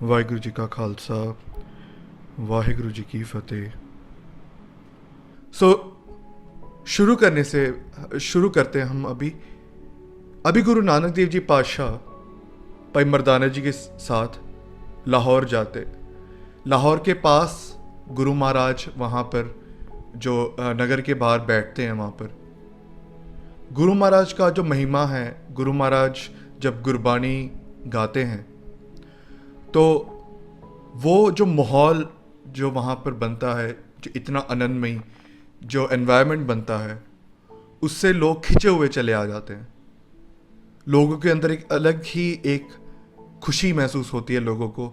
वाहिगुरु जी का खालसा, वाहिगुरु जी की फतेह। शुरू करते हैं हम अभी गुरु नानक देव जी पातशाह भाई मर्दाना जी के साथ लाहौर जाते। लाहौर के पास गुरु महाराज वहाँ पर जो नगर के बाहर बैठते हैं, वहाँ पर गुरु महाराज का जो महिमा है, गुरु महाराज जब गुरबानी गाते हैं तो वो जो माहौल जो वहाँ पर बनता है, जो इतना आनंदमयी जो एनवायरनमेंट बनता है, उससे लोग खिंचे हुए चले आ जाते हैं। लोगों के अंदर एक अलग ही एक खुशी महसूस होती है लोगों को।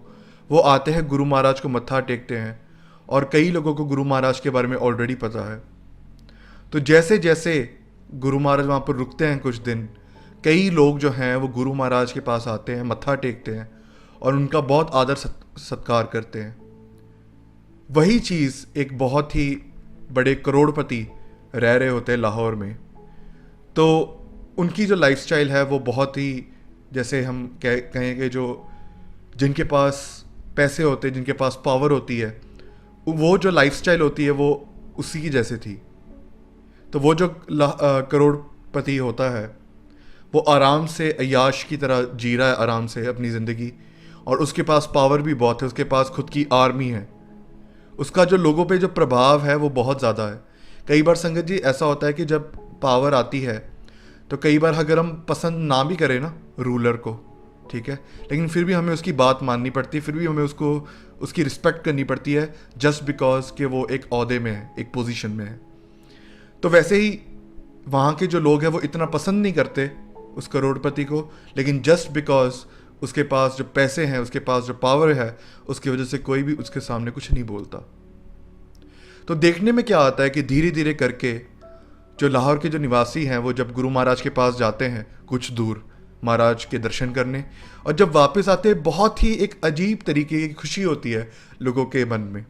वो आते हैं, गुरु महाराज को मत्था टेकते हैं, और कई लोगों को गुरु महाराज के बारे में ऑलरेडी पता है। तो जैसे जैसे गुरु महाराज वहाँ पर रुकते हैं कुछ दिन, कई लोग जो हैं वो गुरु महाराज के पास आते हैं, मत्था टेकते हैं और उनका बहुत आदर सत्कार करते हैं। वही चीज़ एक बहुत ही बड़े करोड़पति रह रहे होते हैं लाहौर में, तो उनकी जो लाइफस्टाइल है वो बहुत ही, जैसे हम कहेंगे, जो जिनके पास पैसे होते हैं, जिनके पास पावर होती है, वो जो लाइफस्टाइल होती है वो उसी की जैसे थी। तो वो जो करोड़पति होता है वो आराम से अय्याश की तरह जी रहा है, आराम से अपनी ज़िंदगी, और उसके पास पावर भी बहुत है, उसके पास खुद की आर्मी है, उसका जो लोगों पे जो प्रभाव है वो बहुत ज़्यादा है। कई बार संगत जी ऐसा होता है कि जब पावर आती है तो कई बार अगर हम पसंद ना भी करें ना रूलर को, ठीक है, लेकिन फिर भी हमें उसकी बात माननी पड़ती है, फिर भी हमें उसकी रिस्पेक्ट करनी पड़ती है, जस्ट बिकॉज कि वो एक ओहदे में है, एक पोजीशन में है। तो वैसे ही वहाँ के जो लोग हैं वो इतना पसंद नहीं करते उस करोड़पति को, लेकिन जस्ट बिकॉज उसके पास जो पैसे हैं, उसके पास जो पावर है, उसकी वजह से कोई भी उसके सामने कुछ नहीं बोलता। तो देखने में क्या आता है कि धीरे धीरे करके जो लाहौर के जो निवासी हैं वो जब गुरु महाराज के पास जाते हैं कुछ दूर महाराज के दर्शन करने, और जब वापस आते हैं बहुत ही एक अजीब तरीके की खुशी होती है लोगों के मन में,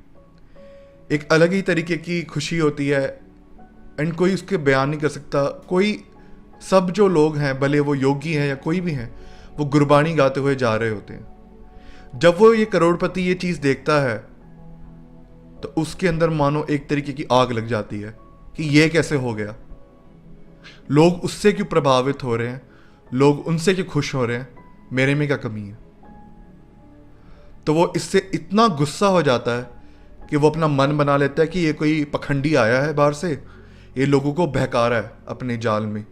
एक अलग ही तरीके की खुशी होती है, एंड कोई उसके बयान नहीं कर सकता। कोई, सब जो लोग हैं, भले वो योगी हैं या कोई भी हैं, वो गुरबानी गाते हुए जा रहे होते हैं। जब वो ये करोड़पति ये चीज़ देखता है तो उसके अंदर मानो एक तरीके की आग लग जाती है कि ये कैसे हो गया, लोग उससे क्यों प्रभावित हो रहे हैं, लोग उनसे क्यों खुश हो रहे हैं, मेरे में क्या कमी है। तो वो इससे इतना गुस्सा हो जाता है कि वो अपना मन बना लेता है कि ये कोई पखंडी आया है बाहर से, ये लोगों को बहका रहा है अपने जाल में।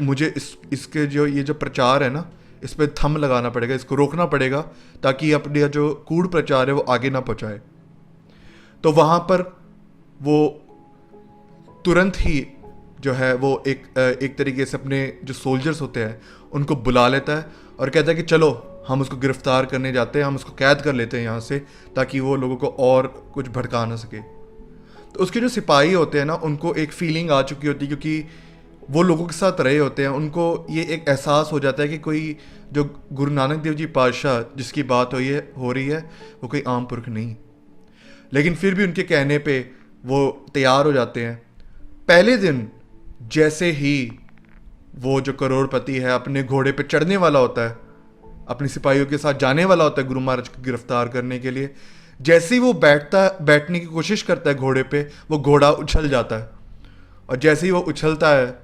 मुझे इसके ये जो प्रचार है ना, इस पर थंब लगाना पड़ेगा, इसको रोकना पड़ेगा, ताकि अपने जो कूड़ प्रचार है वो आगे ना पहुंचाए। तो वहाँ पर वो तुरंत ही जो है वो एक तरीके से अपने जो सोल्जर्स होते हैं उनको बुला लेता है और कहता है कि चलो हम उसको गिरफ्तार करने जाते हैं, हम उसको कैद कर लेते हैं यहाँ से, ताकि वो लोगों को और कुछ भड़का ना सके। तो उसके जो सिपाही होते हैं ना, उनको एक फीलिंग आ चुकी होती है, क्योंकि वो लोगों के साथ रहे होते हैं, उनको ये एक एहसास हो जाता है कि कोई जो गुरु नानक देव जी पातशाह जिसकी बात हो रही है वो कोई आम पुरख नहीं। लेकिन फिर भी उनके कहने पे वो तैयार हो जाते हैं। पहले दिन जैसे ही वो जो करोड़पति है अपने घोड़े पे चढ़ने वाला होता है, अपने सिपाहियों के साथ जाने वाला होता है गुरु महाराज को गिरफ्तार करने के लिए, जैसे ही वो बैठने की कोशिश करता है घोड़े पे, वो घोड़ा उछल जाता है, और जैसे ही वो उछलता है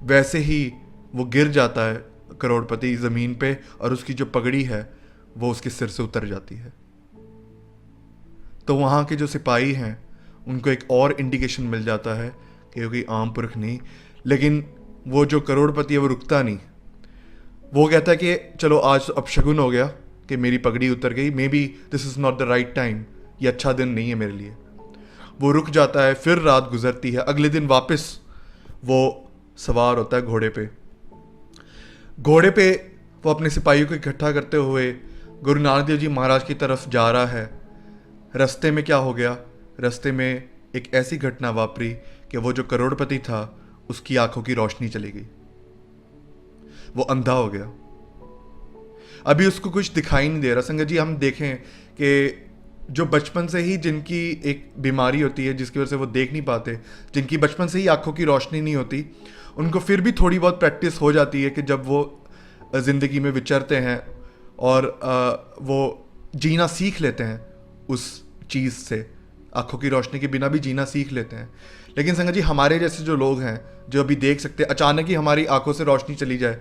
वैसे ही वो गिर जाता है करोड़पति ज़मीन पे, और उसकी जो पगड़ी है वो उसके सिर से उतर जाती है। तो वहाँ के जो सिपाही हैं उनको एक और इंडिकेशन मिल जाता है कि कोई आम पुरख नहीं। लेकिन वो जो करोड़पति है वो रुकता नहीं, वो कहता है कि चलो आज तो अपशगुन हो गया कि मेरी पगड़ी उतर गई, may be this is not the right time, ये अच्छा दिन नहीं है मेरे लिए। वो रुक जाता है, फिर रात गुजरती है, अगले दिन वापस वो सवार होता है घोड़े पे वो अपने सिपाहियों को इकट्ठा करते हुए गुरु नानक देव जी महाराज की तरफ जा रहा है। रास्ते में क्या हो गया, रास्ते में एक ऐसी घटना वापरी कि वो जो करोड़पति था उसकी आंखों की रोशनी चली गई, वो अंधा हो गया। अभी उसको कुछ दिखाई नहीं दे रहा। संगत जी, हम देखें कि जो बचपन से ही जिनकी एक बीमारी होती है जिसकी वजह से वो देख नहीं पाते, जिनकी बचपन से ही आंखों की रोशनी नहीं होती, उनको फिर भी थोड़ी बहुत प्रैक्टिस हो जाती है कि जब वो ज़िंदगी में विचरते हैं और वो जीना सीख लेते हैं उस चीज़ से, आँखों की रोशनी के बिना भी जीना सीख लेते हैं। लेकिन संगत जी, हमारे जैसे जो लोग हैं जो अभी देख सकते हैं, अचानक ही हमारी आंखों से रोशनी चली जाए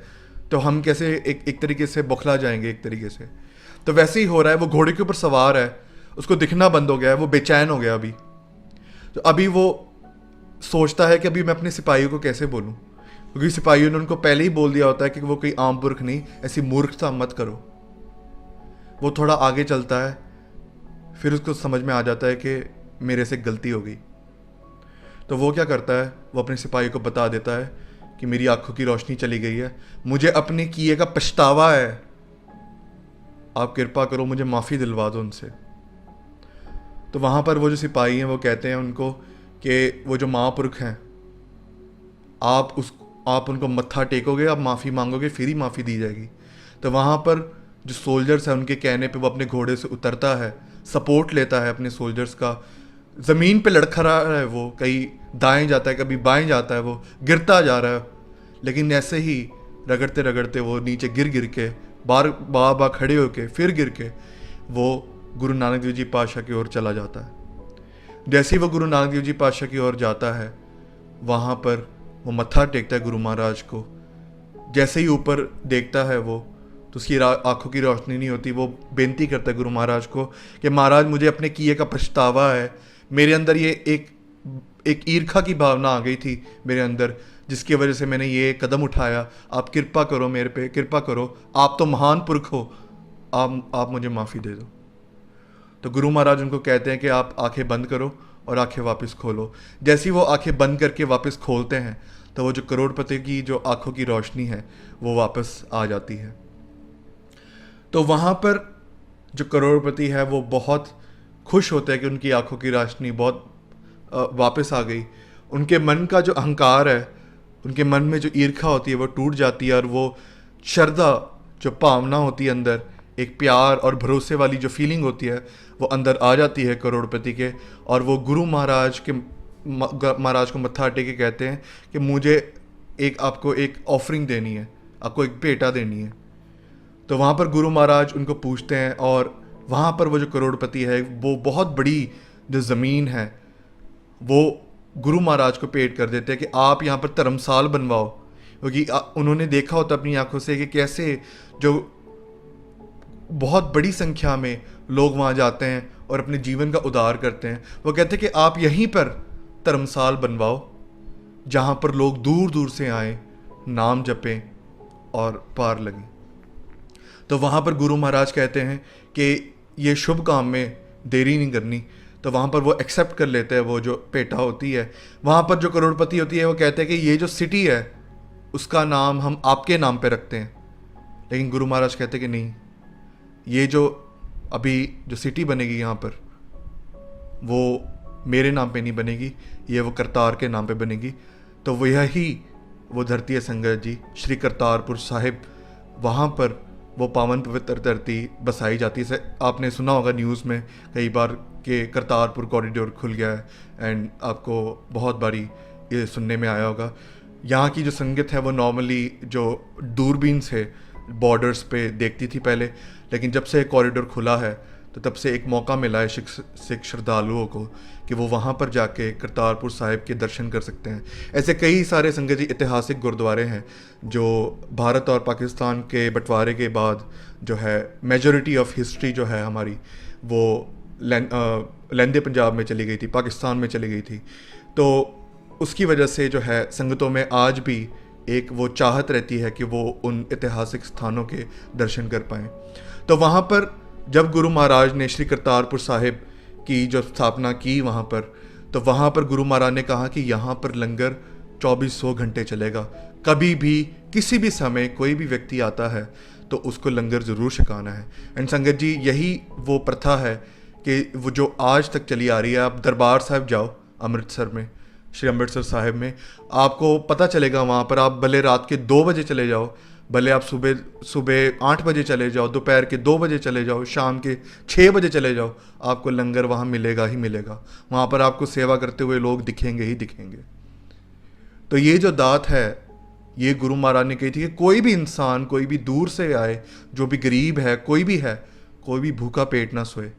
तो हम कैसे एक तरीके से बौखला जाएंगे एक तरीके से। तो वैसे ही हो रहा है, वो घोड़े के ऊपर सवार है, उसको दिखना बंद हो गया है, वो बेचैन हो गया अभी। तो अभी वो सोचता है कि अभी मैं अपने सिपाहियों को कैसे बोलूं, क्योंकि सिपाहियों ने उनको पहले ही बोल दिया होता है कि वो कोई आम पुरख नहीं, ऐसी मूर्खता मत करो। वो थोड़ा आगे चलता है, फिर उसको समझ में आ जाता है कि मेरे से गलती हो गई। तो वो क्या करता है, वो अपने सिपाही को बता देता है कि मेरी आंखों की रोशनी चली गई है, मुझे अपने किए का पछतावा है, आप कृपा करो मुझे माफ़ी दिलवा दो उनसे। तो वहाँ पर वो जो सिपाही हैं वो कहते हैं उनको कि वो जो महापुरुष हैं, आप उनको मत्था टेकोगे, आप माफ़ी मांगोगे, फिर ही माफ़ी दी जाएगी। तो वहाँ पर जो सोल्जर्स हैं उनके कहने पे वो अपने घोड़े से उतरता है, सपोर्ट लेता है अपने सोल्जर्स का, ज़मीन पे लड़खड़ा रहा है, वो कहीं दाएं जाता है कभी बाएं जाता है, वो गिरता जा रहा है, लेकिन ऐसे ही रगड़ते रगड़ते वो नीचे गिर के बार खड़े होके फिर गिर के वो गुरु नानक देव जी पातशाह की ओर चला जाता है। जैसे ही वो गुरु नानक देव जी पातशाह की ओर जाता है, वहाँ पर वो मत्था टेकता है गुरु महाराज को। जैसे ही ऊपर देखता है वो, तो उसकी आंखों की रोशनी नहीं होती। वो बेनती करता है गुरु महाराज को कि महाराज मुझे अपने किए का पछतावा है, मेरे अंदर ये एक ईर्खा की भावना आ गई थी मेरे अंदर, जिसकी वजह से मैंने ये कदम उठाया, आप कृपा करो मेरे पे, कृपा करो, आप तो महान पुरख हो, आप मुझे माफ़ी दे दो। तो गुरु महाराज उनको कहते हैं कि आप आंखें बंद करो और आंखें वापस खोलो। जैसे ही वो आंखें बंद करके वापस खोलते हैं तो वो जो करोड़पति की जो आंखों की रोशनी है वो वापस आ जाती है। तो वहाँ पर जो करोड़पति है वो बहुत खुश होते हैं कि उनकी आंखों की रोशनी बहुत वापस आ गई। उनके मन का जो अहंकार है, उनके मन में जो ईर्खा होती है वो टूट जाती है, और वो श्रद्धा जो भावना होती है अंदर, एक प्यार और भरोसे वाली जो फीलिंग होती है वो अंदर आ जाती है करोड़पति के। और वो गुरु महाराज को मत्था टेके कहते हैं कि मुझे आपको एक ऑफरिंग देनी है, आपको एक भेंटा देनी है। तो वहाँ पर गुरु महाराज उनको पूछते हैं, और वहाँ पर वो जो करोड़पति है वो बहुत बड़ी जो ज़मीन है वो गुरु महाराज को पेट कर देते हैं कि आप यहाँ पर धर्मसाल बनवाओ, क्योंकि उन्होंने देखा होता अपनी आंखों से कि कैसे जो बहुत बड़ी संख्या में लोग वहाँ जाते हैं और अपने जीवन का उद्धार करते हैं। वो कहते हैं कि आप यहीं पर धर्मसाल बनवाओ जहाँ पर लोग दूर दूर से आए, नाम जपें और पार लगें। तो वहाँ पर गुरु महाराज कहते हैं कि ये शुभ काम में देरी नहीं करनी। तो वहाँ पर वो एक्सेप्ट कर लेते हैं वो जो पेटा होती है। वहाँ पर जो करोड़पति होती है वो कहते हैं कि ये जो सिटी है उसका नाम हम आपके नाम पे रखते हैं। लेकिन गुरु महाराज कहते हैं कि नहीं, ये जो अभी जो सिटी बनेगी यहाँ पर वो मेरे नाम पे नहीं बनेगी, ये वो करतार के नाम पे बनेगी। तो वो यही वो धरती है संगत जी, श्री करतारपुर साहिब। वहाँ पर वो पावन पवित्र धरती बसाई जाती है। आपने सुना होगा न्यूज़ में कई बार कि करतारपुर कॉरिडोर खुल गया है, एंड आपको बहुत बारी ये सुनने में आया होगा। यहाँ की जो संगत है वो नॉर्मली जो दूरबीन से बॉर्डर्स पे देखती थी पहले, लेकिन जब से कॉरिडोर खुला है तो तब से एक मौका मिला है सिख श्रद्धालुओं को कि वो वहाँ पर जाके करतारपुर साहिब के दर्शन कर सकते हैं। ऐसे कई सारे संगत जी ऐतिहासिक गुरुद्वारे हैं जो भारत और पाकिस्तान के बंटवारे के बाद जो है मेजॉरिटी ऑफ हिस्ट्री जो है हमारी वो लैंदे पंजाब में चली गई थी, पाकिस्तान में चली गई थी। तो उसकी वजह से जो है संगतों में आज भी एक वो चाहत रहती है कि वो उन ऐतिहासिक स्थानों के दर्शन कर पाएँ। तो वहाँ पर जब गुरु महाराज ने श्री करतारपुर साहिब की जो स्थापना की वहाँ पर, तो वहाँ पर गुरु महाराज ने कहा कि यहाँ पर लंगर 2400 घंटे चलेगा। कभी भी किसी भी समय कोई भी व्यक्ति आता है तो उसको लंगर ज़रूर छकाना है। एंड संगत जी यही वो प्रथा है कि वो जो आज तक चली आ रही है। आप दरबार साहिब जाओ अमृतसर में, श्री अमृतसर साहिब में, आपको पता चलेगा वहाँ पर आप भले रात के 2 बजे चले जाओ, भले आप सुबह 8 बजे चले जाओ, दोपहर के 2 बजे चले जाओ, शाम के 6 बजे चले जाओ, आपको लंगर वहाँ मिलेगा ही मिलेगा। वहाँ पर आपको सेवा करते हुए लोग दिखेंगे ही दिखेंगे। तो ये जो दात है ये गुरु महाराज ने कही थी कि कोई भी इंसान, कोई भी दूर से आए, जो भी गरीब है, कोई भी भूखा पेट ना सोए।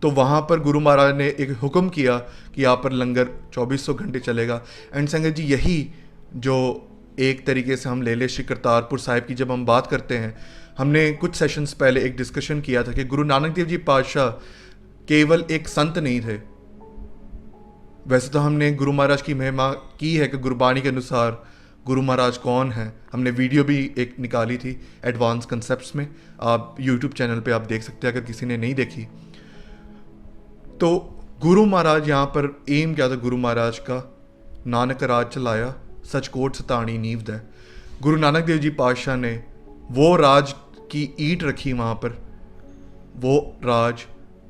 तो वहाँ पर गुरु महाराज ने एक हुक्म किया कि यहाँ पर लंगर 2400 घंटे चलेगा। एंड संगत जी, यही जो एक तरीके से हम ले ले श्री करतारपुर साहिब की जब हम बात करते हैं, हमने कुछ सेशंस पहले एक डिस्कशन किया था कि गुरु नानक देव जी पातशाह केवल एक संत नहीं थे। वैसे तो हमने गुरु महाराज की महिमा की है कि गुरबाणी के अनुसार गुरु महाराज कौन है, हमने वीडियो भी एक निकाली थी एडवांस कंसेप्ट्स में, आप यूट्यूब चैनल पे आप देख सकते हैं अगर किसी ने नहीं देखी। तो गुरु महाराज यहाँ पर एम क्या था गुरु महाराज का? नानक राज चलाया, सचकोट सताणी नींव दै। गुरु नानक देव जी पातशाह ने वो राज की ईंट रखी वहाँ पर, वो राज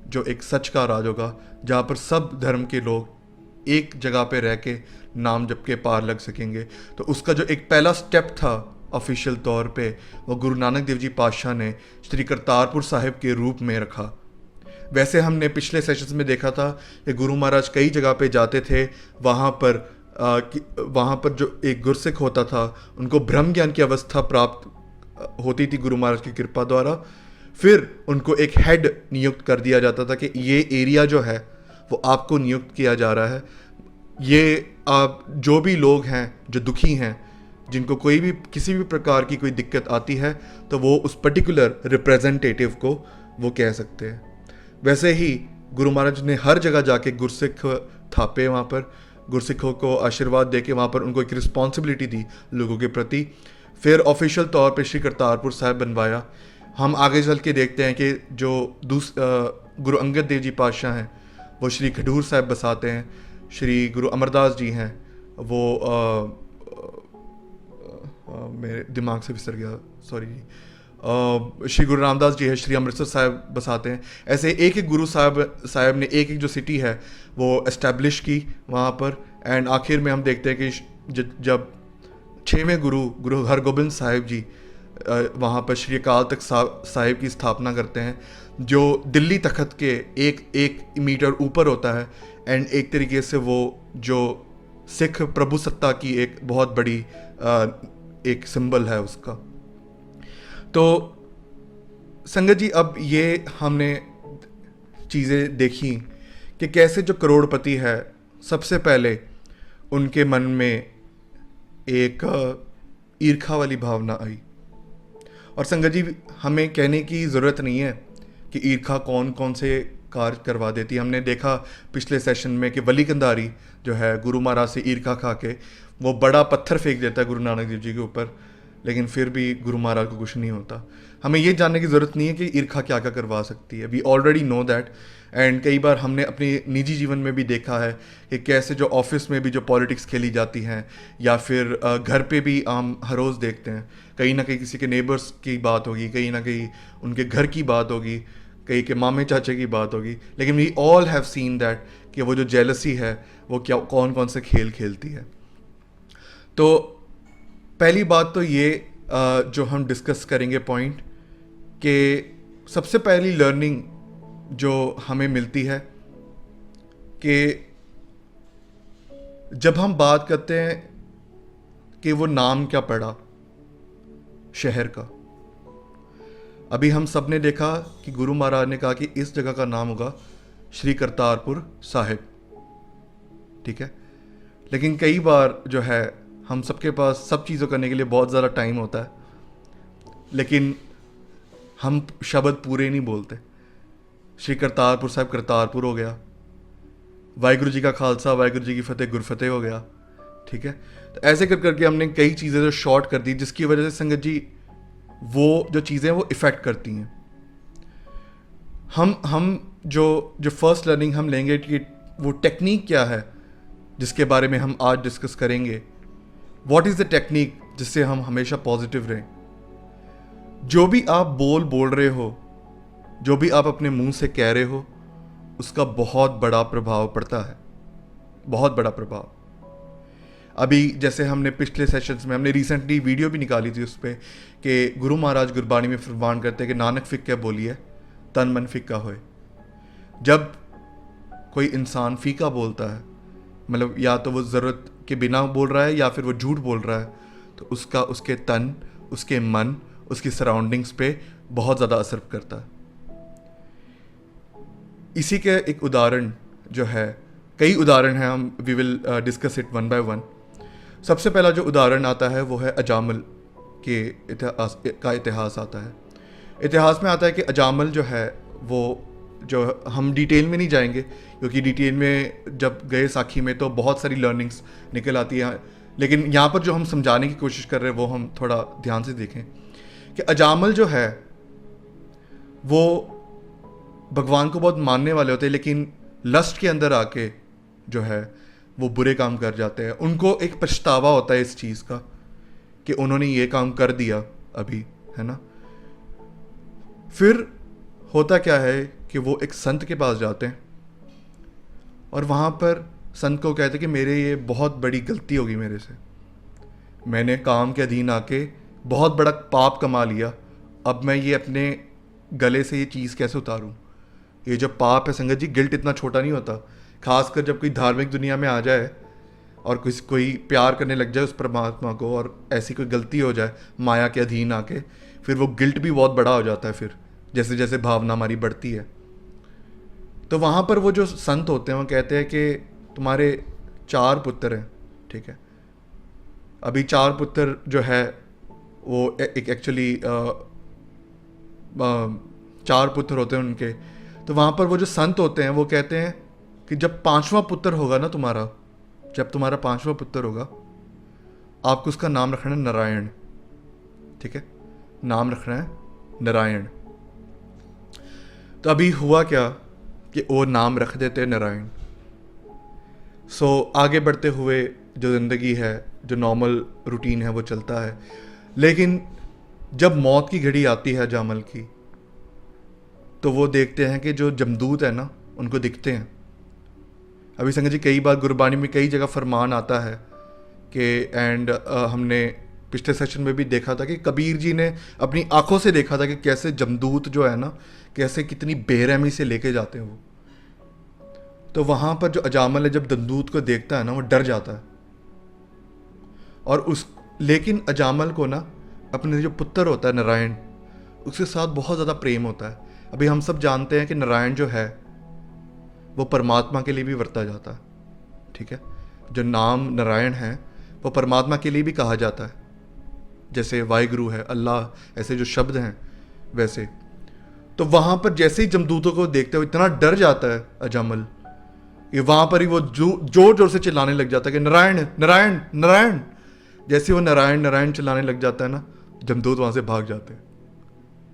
जो एक सच का राज होगा, जहाँ पर सब धर्म के लोग एक जगह पे रह के नाम जप के पार लग सकेंगे। तो उसका जो एक पहला स्टेप था ऑफिशियल तौर पे, वो गुरु नानक देव जी पातशाह ने श्री करतारपुर साहिब के रूप में रखा। वैसे हमने पिछले सेशंस में देखा था कि गुरु महाराज कई जगह पे जाते थे, वहाँ पर जो एक गुरसिख होता था उनको ब्रह्म ज्ञान की अवस्था प्राप्त होती थी गुरु महाराज की कृपा द्वारा। फिर उनको एक हेड नियुक्त कर दिया जाता था कि ये एरिया जो है वो आपको नियुक्त किया जा रहा है। ये आप जो भी लोग हैं जो दुखी हैं, जिनको कोई भी किसी भी प्रकार की कोई दिक्कत आती है, तो वो उस पर्टिकुलर रिप्रेजेंटेटिव को वो कह सकते हैं। वैसे ही गुरु महाराज ने हर जगह जाके गुरसिख थापे, वहाँ पर गुरसिखों को आशीर्वाद दे के वहाँ पर उनको एक रिस्पॉन्सिबिलिटी दी लोगों के प्रति। फिर ऑफिशियल तौर पे श्री करतारपुर साहिब बनवाया। हम आगे चल के देखते हैं कि जो गुरु अंगद देव जी पातशाह हैं वो श्री खडूर साहिब बसाते हैं। श्री गुरु अमरदास जी हैं वो मेरे दिमाग से विसर गया, सॉरी। श्री गुरु रामदास जी है, श्री अमृतसर साहिब बसाते हैं। ऐसे एक एक गुरु साहिब ने एक एक जो सिटी है वो एस्टैब्लिश की वहाँ पर। एंड आखिर में हम देखते हैं कि जब 6वें गुरु हरगोबिंद साहिब जी वहाँ पर श्री अकाल तख्त साहिब की स्थापना करते हैं, जो दिल्ली तख्त के एक मीटर ऊपर होता है। एंड एक तरीके से वो जो सिख प्रभु सत्ता की एक बहुत बड़ी एक सिंबल है उसका। तो संगत जी, अब ये हमने चीज़ें देखी कि कैसे जो करोड़पति है, सबसे पहले उनके मन में एक ईर्खा वाली भावना आई। और संगत जी, हमें कहने की ज़रूरत नहीं है कि ईर्खा कौन कौन से कार्य करवा देती है। हमने देखा पिछले सेशन में कि वली कंधारी जो है गुरु महाराज से ईर्खा खा के वो बड़ा पत्थर फेंक देता है गुरु नानक देव जी के ऊपर, लेकिन फिर भी गुरु महाराज को कुछ नहीं होता। हमें ये जानने की ज़रूरत नहीं है कि ईर्खा क्या क्या करवा सकती है। We already know that. And कई बार हमने अपने निजी जीवन में भी देखा है कि कैसे जो ऑफिस में भी जो पॉलिटिक्स खेली जाती हैं, या फिर घर पे भी हम हर रोज़ देखते हैं, कहीं ना कहीं किसी के नेबर्स की बात होगी, कहीं ना कहीं उनके घर की बात होगी, कहीं के मामे चाचे की बात होगी, लेकिन we all have seen that कि वो जो जेलसी है वो क्या कौन कौन से खेल खेलती है। तो पहली बात तो ये जो हम डिस्कस करेंगे पॉइंट, कि सबसे पहली लर्निंग जो हमें मिलती है कि जब हम बात करते हैं कि वो नाम क्या पड़ा शहर का, अभी हम सब ने देखा कि गुरु महाराज ने कहा कि इस जगह का नाम होगा श्री करतारपुर साहिब, ठीक है। लेकिन कई बार जो है हम सबके पास सब चीज़ों करने के लिए बहुत ज़्यादा टाइम होता है, लेकिन हम शब्द पूरे नहीं बोलते। श्री करतारपुर साहिब करतारपुर हो गया, वाहिगुरु जी का खालसा वाहिगुरु जी की फतेह गुरफतेह हो गया, ठीक है। तो ऐसे कर करके हमने कई चीज़ें जो शॉर्ट कर दी, जिसकी वजह से संगत जी वो जो चीज़ें वो इफ़ेक्ट करती हैं। हम जो फर्स्ट लर्निंग हम लेंगे कि वो टेक्निक क्या है जिसके बारे में हम आज डिस्कस करेंगे। व्हाट इज़ द टेक्निक जिससे हम हमेशा पॉजिटिव रहें। जो भी आप बोल रहे हो, जो भी आप अपने मुंह से कह रहे हो, उसका बहुत बड़ा प्रभाव पड़ता है, बहुत बड़ा प्रभाव। अभी जैसे हमने पिछले सेशंस में हमने रिसेंटली वीडियो भी निकाली थी उस पर कि गुरु महाराज गुरबाणी में फरमान करते हैं कि नानक फिक्का बोलिए तन मन फिक्का होए। जब कोई इंसान फीका बोलता है, मतलब या तो वो ज़रूरत के बिना बोल रहा है या फिर वो झूठ बोल रहा है, तो उसका उसके तन, उसके मन, उसकी सराउंडिंग्स पे बहुत ज़्यादा असर करता है। इसी के एक उदाहरण जो है, कई उदाहरण हैं, हम we will discuss it one by one. सबसे पहला जो उदाहरण आता है वो है अजामल के इतिहास आता है। इतिहास में आता है कि अजामल जो है वो, जो हम डिटेल में नहीं जाएंगे क्योंकि डिटेल में जब गए साखी में तो बहुत सारी लर्निंग्स निकल आती हैं, लेकिन यहाँ पर जो हम समझाने की कोशिश कर रहे हैं वो हम थोड़ा ध्यान से देखें कि अजामल जो है वो भगवान को बहुत मानने वाले होते हैं, लेकिन लस्ट के अंदर आके जो है वो बुरे काम कर जाते हैं। उनको एक पछतावा होता है इस चीज़ का कि उन्होंने ये काम कर दिया अभी, है ना। फिर होता क्या है कि वो एक संत के पास जाते हैं और वहाँ पर संत को कहते हैं कि मेरे ये बहुत बड़ी गलती होगी मेरे से, मैंने काम के अधीन आके बहुत बड़ा पाप कमा लिया, अब मैं ये अपने गले से ये चीज़ कैसे उतारूँ। ये जो पाप है संगत जी, गिल्ट इतना छोटा नहीं होता, खासकर जब कोई धार्मिक दुनिया में आ जाए और कोई प्यार करने लग जाए उस परमात्मा को और ऐसी कोई गलती हो जाए माया के अधीन आके, फिर वो गिल्ट भी बहुत बड़ा हो जाता है फिर जैसे जैसे भावना हमारी बढ़ती है। तो वहाँ पर वो जो संत होते हैं वो कहते हैं कि तुम्हारे 4 पुत्र हैं, ठीक है। अभी 4 पुत्र जो है वो एक एक्चुअली 4 पुत्र होते हैं उनके। तो वहाँ पर वो जो संत होते हैं वो कहते हैं कि जब 5वां पुत्र होगा ना तुम्हारा, जब तुम्हारा 5वां पुत्र होगा, आपको उसका नाम रखना है नारायण, ठीक है, नाम रखना है नारायण। तो अभी हुआ क्या कि वो नाम रख देते हैं नारायण। आगे बढ़ते हुए जो ज़िंदगी है, जो नॉर्मल रूटीन है वो चलता है, लेकिन जब मौत की घड़ी आती है जामल की, तो वो देखते हैं कि जो जमदूत है ना उनको दिखते हैं। अभी संगत जी कई बार गुरबाणी में कई जगह फरमान आता है कि हमने पिछले सेशन में भी देखा था कि कबीर जी ने अपनी आंखों से देखा था कि कैसे जमदूत जो है ना, कैसे कितनी बेरहमी से लेके जाते हैं वो। तो वहाँ पर जो अजामल है जब जमदूत को देखता है ना वो डर जाता है, और लेकिन अजामल को ना अपने जो पुत्र होता है नारायण, उसके साथ बहुत ज़्यादा प्रेम होता है। अभी हम सब जानते हैं कि नारायण जो है वो परमात्मा के लिए भी वरता जाता है, ठीक है। जो नाम नारायण है वो परमात्मा के लिए भी कहा जाता है, जैसे वाहिगुरु है, अल्लाह, ऐसे जो शब्द हैं वैसे। तो वहाँ पर जैसे ही जमदूतों को देखते हुए इतना डर जाता है अजामल कि वहाँ पर ही वो जोर जोर से चिल्लाने लग जाता है कि नारायण नारायण नारायण। जैसे वो नारायण नारायण चिल्लाने लग जाता है ना, जमदूत वहाँ से भाग जाते हैं,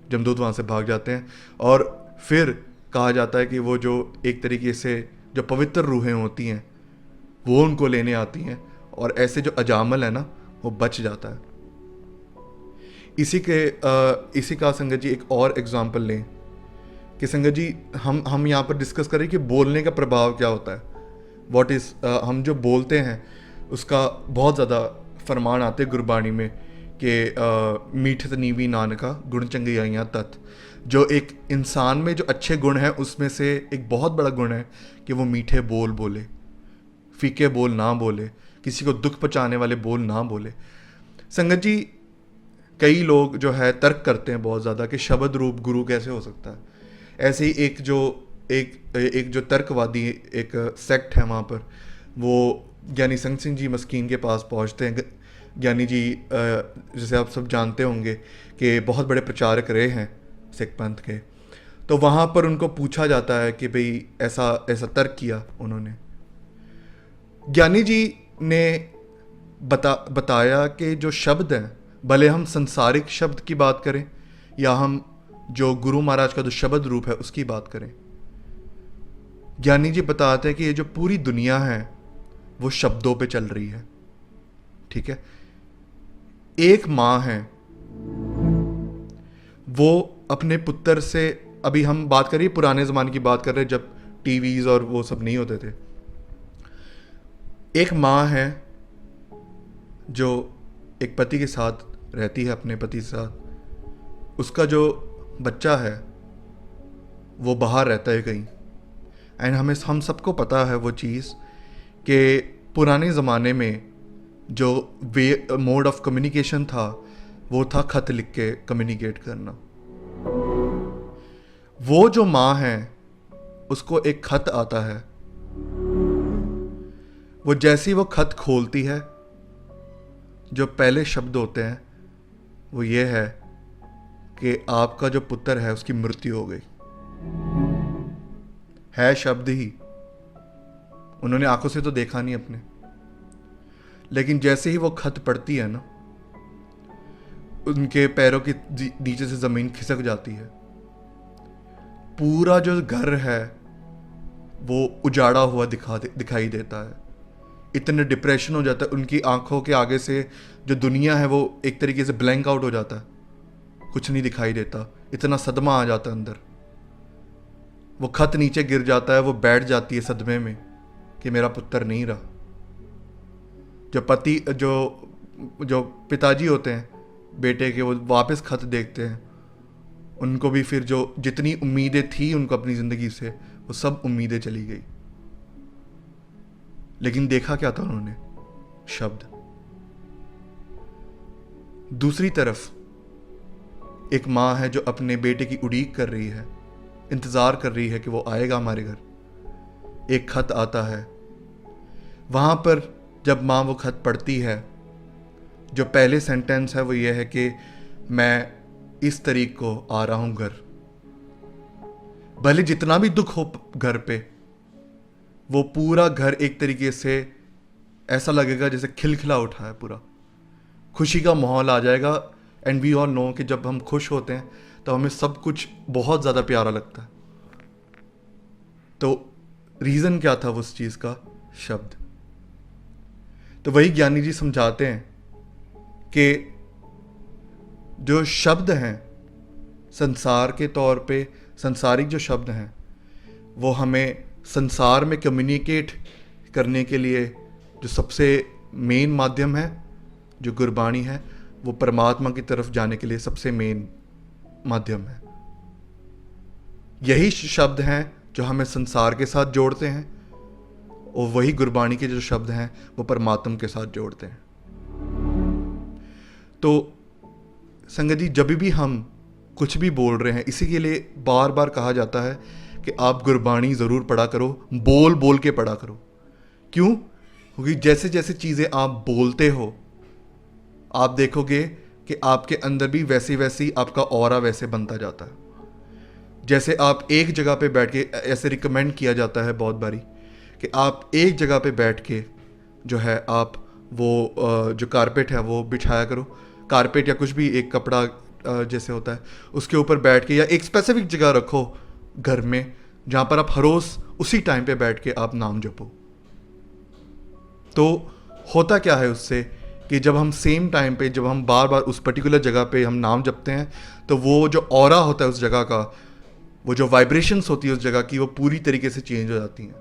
जमदूत वहाँ से भाग जाते हैं। और फिर कहा जाता है कि वो जो एक तरीके से जो पवित्र रूहें होती हैं वो उनको लेने आती हैं, और ऐसे जो अजामल है ना वो बच जाता है। इसी का संगत जी एक और एग्जाम्पल लें कि संगत जी हम यहाँ पर डिस्कस करें कि बोलने का प्रभाव क्या होता है, व्हाट इज़, हम जो बोलते हैं उसका बहुत ज़्यादा फरमान आते गुरबाणी में कि मीठत नीवी नानका गुण चंगियाइयाँ तत्। जो एक इंसान में जो अच्छे गुण हैं उसमें से एक बहुत बड़ा गुण है कि वो मीठे बोल बोले, फीके बोल ना बोले, किसी को दुख पहुँचाने वाले बोल ना बोले। संगत जी कई लोग जो है तर्क करते हैं बहुत ज़्यादा कि शब्द रूप गुरु कैसे हो सकता है। ऐसे ही एक जो तर्कवादी एक सेक्ट है वहाँ पर, वो ज्ञानी संग सिंह जी मस्कीन के पास पहुँचते हैं। ज्ञानी जी जैसे आप सब जानते होंगे कि बहुत बड़े प्रचारक रहे हैं सिख पंथ के। तो वहाँ पर उनको पूछा जाता है कि भाई ऐसा तर्क किया उन्होंने। ज्ञानी जी ने बताया कि जो शब्द हैं, भले हम संसारिक शब्द की बात करें या हम जो गुरु महाराज का जो शब्द रूप है उसकी बात करें, ज्ञानी जी बताते हैं कि ये जो पूरी दुनिया है वो शब्दों पे चल रही है, ठीक है। एक माँ है, वो अपने पुत्र से, अभी हम बात करिए पुराने ज़माने की बात कर रहे हैं जब टीवीज़ और वो सब नहीं होते थे। एक माँ है जो एक पति के साथ रहती है, अपने पति के साथ। उसका जो बच्चा है वो बाहर रहता है कहीं, एंड हम सबको पता है वो चीज़ कि पुराने ज़माने में जो वे मोड ऑफ कम्युनिकेशन था वो था खत लिख के कम्युनिकेट करना। वो जो माँ है उसको एक खत आता है, वो जैसी वो खत खोलती है, जो पहले शब्द होते हैं वो ये है कि आपका जो पुत्र है उसकी मृत्यु हो गई। है शब्द ही, उन्होंने आंखों से तो देखा नहीं अपने, लेकिन जैसे ही वो खत पढ़ती है ना, उनके पैरों के नीचे से जमीन खिसक जाती है। पूरा जो घर है वो उजाड़ा हुआ दिखाई देता है। इतने डिप्रेशन हो जाता है, उनकी आंखों के आगे से जो दुनिया है वो एक तरीके से ब्लैंक आउट हो जाता है, कुछ नहीं दिखाई देता। इतना सदमा आ जाता है अंदर। वो खत नीचे गिर जाता है, वो बैठ जाती है सदमे में कि मेरा पुत्र नहीं रहा। जो पिताजी होते हैं बेटे के, वो वापस खत देखते हैं, उनको भी फिर जो जितनी उम्मीदें थी उनको अपनी ज़िंदगी से, वो सब उम्मीदें चली गई। लेकिन देखा क्या था उन्होंने? शब्द। दूसरी तरफ एक माँ है जो अपने बेटे की उड़ीक कर रही है, इंतज़ार कर रही है कि वो आएगा हमारे घर। एक खत आता है, वहाँ पर जब माँ वो खत पढ़ती है, जो पहले सेंटेंस है वो ये है कि मैं इस तारीख को आ रहा हूँ घर। भले जितना भी दुख हो घर पे, वो पूरा घर एक तरीके से ऐसा लगेगा जैसे खिलखिला उठा है, पूरा खुशी का माहौल आ जाएगा। एंड वी ऑल नो कि जब हम खुश होते हैं तो हमें सब कुछ बहुत ज़्यादा प्यारा लगता है। तो रीज़न क्या था उस चीज़ का? शब्द। तो वही ज्ञानी जी समझाते हैं कि जो शब्द हैं संसार के तौर पे, संसारिक जो शब्द हैं, वो हमें संसार में कम्युनिकेट करने के लिए जो सबसे मेन माध्यम है, जो गुरबाणी है, वो परमात्मा की तरफ जाने के लिए सबसे मेन माध्यम है। यही शब्द हैं जो हमें संसार के साथ जोड़ते हैं, और वही गुरबाणी के जो शब्द हैं वो परमात्मा के साथ जोड़ते हैं। तो संगत जी, जब भी हम कुछ भी बोल रहे हैं, इसी के लिए बार बार कहा जाता है कि आप गुरबाणी ज़रूर पढ़ा करो, बोल बोल के पढ़ा करो। क्यों? क्योंकि जैसे जैसे चीज़ें आप बोलते हो, आप देखोगे कि आपके अंदर भी वैसी वैसी आपका ऑरा वैसे बनता जाता है। जैसे आप एक जगह पे बैठ के, ऐसे रिकमेंड किया जाता है बहुत बारी कि आप एक जगह पे बैठ के जो है आप वो जो कारपेट है वो बिछाया करो। कारपेट या कुछ भी एक कपड़ा जैसे होता है, उसके ऊपर बैठ के, या एक स्पेसिफिक जगह रखो घर में जहाँ पर आप हर रोज़ उसी टाइम पे बैठ के आप नाम जपो। तो होता क्या है उससे कि जब हम सेम टाइम पे, जब हम बार बार उस पर्टिकुलर जगह पे हम नाम जपते हैं, तो वो जो ऑरा होता है उस जगह का, वो जो वाइब्रेशंस होती है उस जगह की, वो पूरी तरीके से चेंज हो जाती हैं।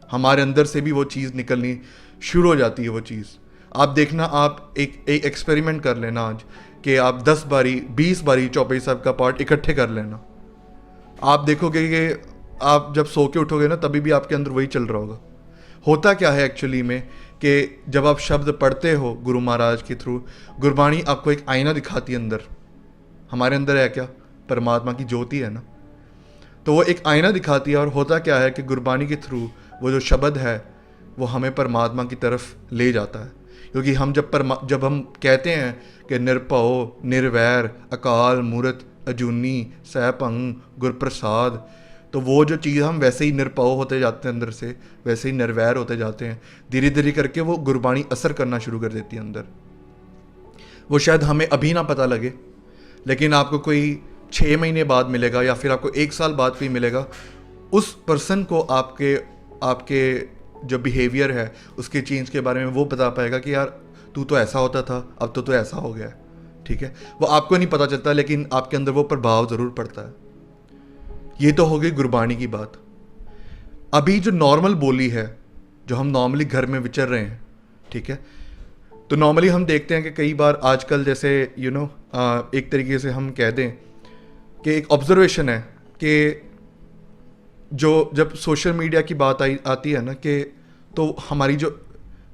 हमारे अंदर से भी वो चीज़ निकलनी शुरू हो जाती है। वो चीज़ आप देखना, आप एक एक्सपेरिमेंट कर लेना आज कि आप 10 बारी 20 बारी चौपाई साहब का पार्ट इकट्ठे कर लेना। आप देखोगे कि आप जब सो के उठोगे ना, तभी भी आपके अंदर वही चल रहा होगा। होता क्या है एक्चुअली में कि जब आप शब्द पढ़ते हो गुरु महाराज के थ्रू, गुरबाणी आपको एक आईना दिखाती है अंदर। हमारे अंदर है क्या? परमात्मा की ज्योति है ना। तो वो एक आईना दिखाती है, और होता क्या है कि गुरबाणी के थ्रू वो जो शब्द है वो हमें परमात्मा की तरफ ले जाता है। क्योंकि हम जब हम कहते हैं कि निरभव निर्वैर अकाल मूरत अजूनी सहभंग गुरप्रसाद, तो वो जो चीज़ हम वैसे ही निरभव होते जाते हैं अंदर से, वैसे ही निर्वैर होते जाते हैं। धीरे धीरे करके वो गुरबाणी असर करना शुरू कर देती है अंदर। वो शायद हमें अभी ना पता लगे, लेकिन आपको कोई 6 महीने बाद मिलेगा, या फिर आपको 1 साल बाद कोई मिलेगा। उस पर्सन को आपके जो बिहेवियर है उसके चेंज के बारे में वो बता पाएगा कि यार तू तो ऐसा होता था, अब तो ऐसा हो गया है। ठीक है, वो आपको नहीं पता चलता, लेकिन आपके अंदर वो प्रभाव ज़रूर पड़ता है। ये तो हो गई गुरबाणी की बात। अभी जो नॉर्मल बोली है, जो हम नॉर्मली घर में विचर रहे हैं, ठीक है, तो नॉर्मली हम देखते हैं कि कई बार आजकल जैसे एक तरीके से हम कह दें कि एक ऑब्जर्वेशन है कि जब सोशल मीडिया की बात आती है ना, कि तो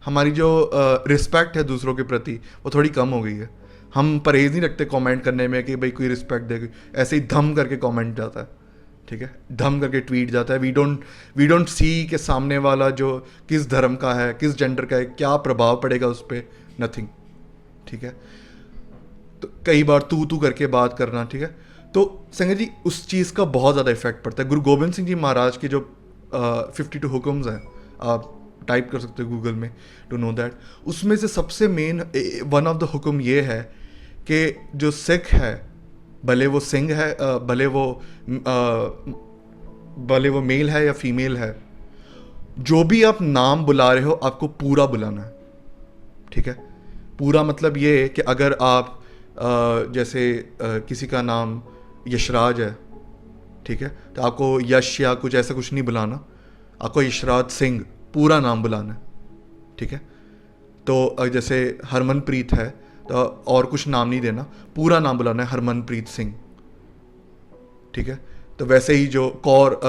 हमारी जो रिस्पेक्ट है दूसरों के प्रति वो थोड़ी कम हो गई है। हम परहेज़ नहीं रखते कमेंट करने में कि भाई कोई रिस्पेक्ट दे, ऐसे ही धम करके कमेंट जाता है, ठीक है, धम करके ट्वीट जाता है। वी डोंट सी कि सामने वाला जो किस धर्म का है, किस जेंडर का है, क्या प्रभाव पड़ेगा उस पर, नथिंग, ठीक है। तो कई बार तू करके बात करना, ठीक है। तो संगत जी उस चीज़ का बहुत ज़्यादा इफेक्ट पड़ता है। गुरु गोबिंद सिंह जी महाराज की जो 52 हुक्म्स हैं, आप टाइप कर सकते हो गूगल में टू नो दैट। उसमें से सबसे मेन वन ऑफ द हुक्म ये है कि जो सिख है, भले वो सिंह है, भले वो मेल है या फीमेल है, जो भी आप नाम बुला रहे हो आपको पूरा बुलाना है, ठीक है। पूरा मतलब ये है कि अगर आप जैसे किसी का नाम यशराज है, ठीक है, तो आपको यश या कुछ ऐसा कुछ नहीं बुलाना, आपको यशराज सिंह पूरा नाम बुलाना है, ठीक है। तो जैसे हरमनप्रीत है तो और कुछ नाम नहीं देना, पूरा नाम बुलाना है हरमनप्रीत सिंह, ठीक है। तो वैसे ही जो कौर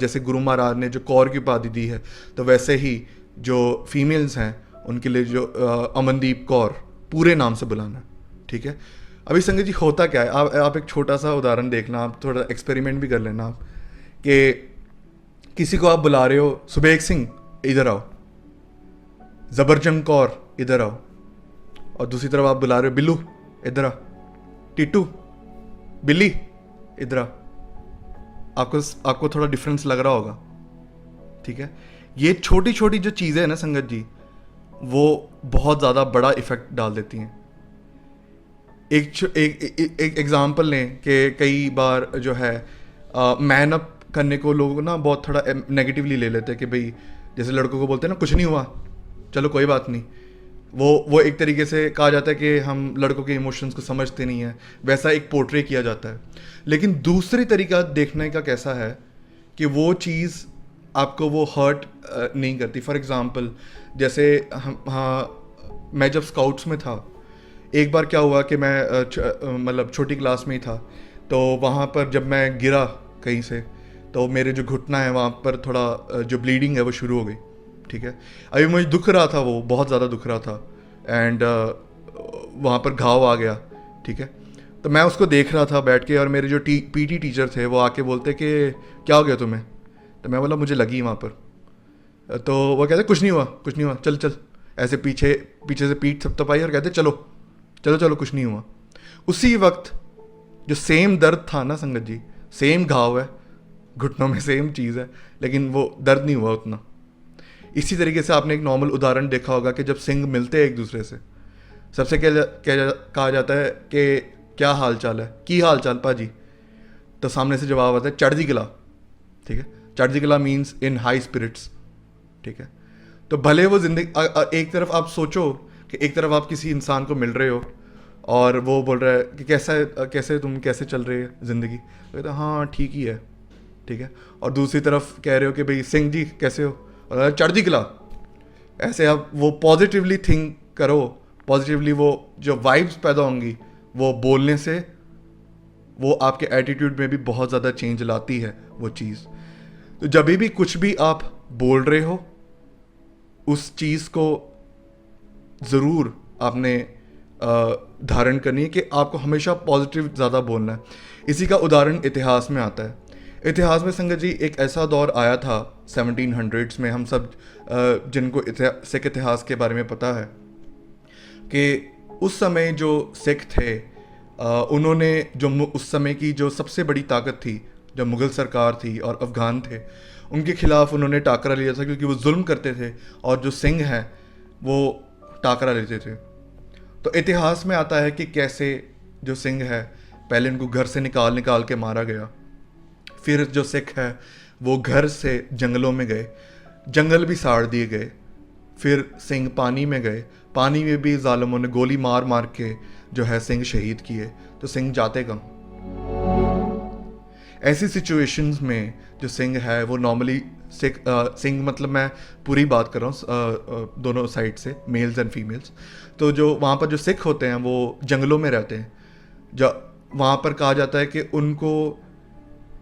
जैसे गुरु महाराज ने जो कौर की उपाधि दी है, तो वैसे ही जो फीमेल्स हैं उनके लिए जो अमनदीप कौर पूरे नाम से बुलाना, ठीक है। अभी संगत जी होता क्या है, आप एक छोटा सा उदाहरण देखना, आप थोड़ा एक्सपेरिमेंट भी कर लेना आप, कि किसी को आप बुला रहे हो सुबेग सिंह इधर आओ, जबरजंग कौर इधर आओ, और दूसरी तरफ आप बुला रहे हो बिल्लू इधर आ, टिट्टू बिल्ली इधर आ, आपको थोड़ा डिफरेंस लग रहा होगा, ठीक है। ये छोटी छोटी जो चीज़ें हैं ना संगत जी, वो बहुत ज़्यादा बड़ा इफेक्ट डाल देती हैं। एक एग्जाम्पल लें कि कई बार जो है मैन अप करने को लोग ना बहुत थोड़ा नेगेटिवली ले लेते हैं कि भाई जैसे लड़कों को बोलते हैं ना कुछ नहीं हुआ, चलो कोई बात नहीं, वो एक तरीके से कहा जाता है कि हम लड़कों के इमोशंस को समझते नहीं है, वैसा एक पोर्ट्रे किया जाता है। लेकिन दूसरी तरीका देखने का कैसा है कि वो चीज़ आपको वो हर्ट नहीं करती। फॉर एग्ज़ाम्पल जैसे मैं जब स्काउट्स में था, एक बार क्या हुआ कि मैं मतलब छोटी क्लास में ही था, तो वहाँ पर जब मैं गिरा कहीं से, तो मेरे जो घुटना है वहाँ पर थोड़ा जो ब्लीडिंग है वो शुरू हो गई, ठीक है। अभी मुझे दुख रहा था, वो बहुत ज़्यादा दुख रहा था, एंड वहाँ पर घाव आ गया, ठीक है। तो मैं उसको देख रहा था बैठ के, और मेरे जो पीटी टीचर थे वो आके बोलते कि क्या हो गया तुम्हें, तो मैं बोला मुझे लगी वहाँ पर। तो वो कहते कुछ नहीं हुआ, कुछ नहीं हुआ, चल चल, ऐसे पीछे से पीठ थपथपाई और कहते चलो चलो चलो कुछ नहीं हुआ। उसी वक्त जो सेम दर्द था ना संगत जी, सेम घाव है घुटनों में, सेम चीज़ है, लेकिन वो दर्द नहीं हुआ उतना। इसी तरीके से आपने एक नॉर्मल उदाहरण देखा होगा कि जब सिंह मिलते हैं एक दूसरे से, सबसे कहा जाता है कि क्या हाल चाल है, की हाल चाल पाजी, तो सामने से जवाब आता है चढ़दी कला, ठीक है। चढ़दी कला मीन्स इन हाई स्पिरिट्स, ठीक है। तो भले वो जिंदगी, एक तरफ आप सोचो कि एक तरफ आप किसी इंसान को मिल रहे हो और वो बोल रहा है कि कैसे चल रही है ज़िंदगी, तो कहते हाँ ठीक ही है, ठीक है। और दूसरी तरफ कह रहे हो कि भाई सिंह जी कैसे हो, और चढ़दी कला। ऐसे आप वो पॉजिटिवली थिंक करो, पॉजिटिवली वो जो वाइब्स पैदा होंगी वो बोलने से, वो आपके एटीट्यूड में भी बहुत ज़्यादा चेंज लाती है वो चीज़। तो जब भी कुछ भी आप बोल रहे हो, उस चीज़ को ज़रूर आपने धारण करनी है कि आपको हमेशा पॉजिटिव ज़्यादा बोलना है। इसी का उदाहरण इतिहास में आता है। इतिहास में संगत जी एक ऐसा दौर आया था 1700s में, हम सब जिनको सिख इतिहास के बारे में पता है कि उस समय जो सिख थे, उन्होंने जो उस समय की जो सबसे बड़ी ताकत थी, जो मुग़ल सरकार थी और अफ़गान थे, उनके ख़िलाफ़ उन्होंने टाकरा लिया था, क्योंकि वो जुल्म करते थे और जो सिंह हैं वो टाकरा लेते थे। तो इतिहास में आता है कि कैसे जो सिंह है पहले उनको घर से निकाल के मारा गया, फिर जो सिख है वो घर से जंगलों में गए, जंगल भी साड़ दिए गए, फिर सिंह पानी में गए, पानी में भी जालिमों ने गोली मार के जो है सिंह शहीद किए, तो सिंह जाते कम। ऐसी सिचुएशंस में जो सिंह है वो नॉर्मली सिंह मतलब मैं पूरी बात कर रहा हूँ दोनों साइड से, मेल्स एंड फीमेल्स। तो जो वहाँ पर जो सिख होते हैं वो जंगलों में रहते हैं। जो वहाँ पर कहा जाता है कि उनको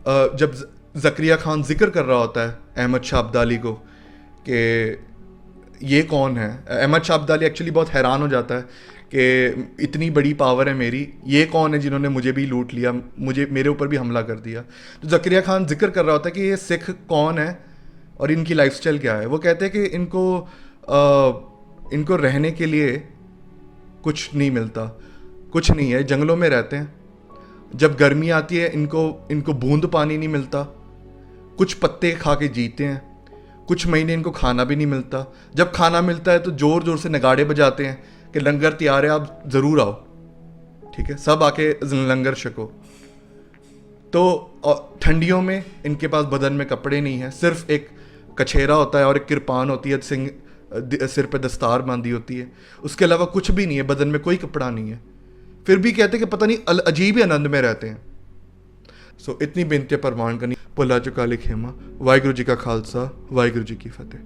जब ज़करिया खान जिक्र कर रहा होता है अहमद शाह अब्दाली को कि ये कौन है। अहमद शाह अब्दाली एक्चुअली बहुत हैरान हो जाता है कि इतनी बड़ी पावर है मेरी, ये कौन है जिन्होंने मुझे भी लूट लिया, मुझे मेरे ऊपर भी हमला कर दिया। तो ज़करिया खान जिक्र कर रहा होता है कि ये सिख कौन है और इनकी लाइफस्टाइल क्या है। वो कहते हैं कि इनको रहने के लिए कुछ नहीं मिलता, कुछ नहीं है, जंगलों में रहते हैं। जब गर्मी आती है इनको बूंद पानी नहीं मिलता, कुछ पत्ते खा के जीते हैं, कुछ महीने इनको खाना भी नहीं मिलता। जब खाना मिलता है तो ज़ोर ज़ोर से नगाड़े बजाते हैं कि लंगर तैयार है, आप ज़रूर आओ, ठीक है, सब आके लंगर छको। तो ठंडियों में इनके पास बदन में कपड़े नहीं हैं, सिर्फ एक कछेरा होता है और एक किरपान होती है, सिर पे दस्तार बांधी होती है, उसके अलावा कुछ भी नहीं है, बदन में कोई कपड़ा नहीं है। फिर भी कहते हैं कि पता नहीं अजीब ही आनंद में रहते हैं। सो इतनी बेनती परवान करनी, भुला चुका लिखेमा। वाहिगुरू जी का खालसा, वाहिगुरू जी की फतेह।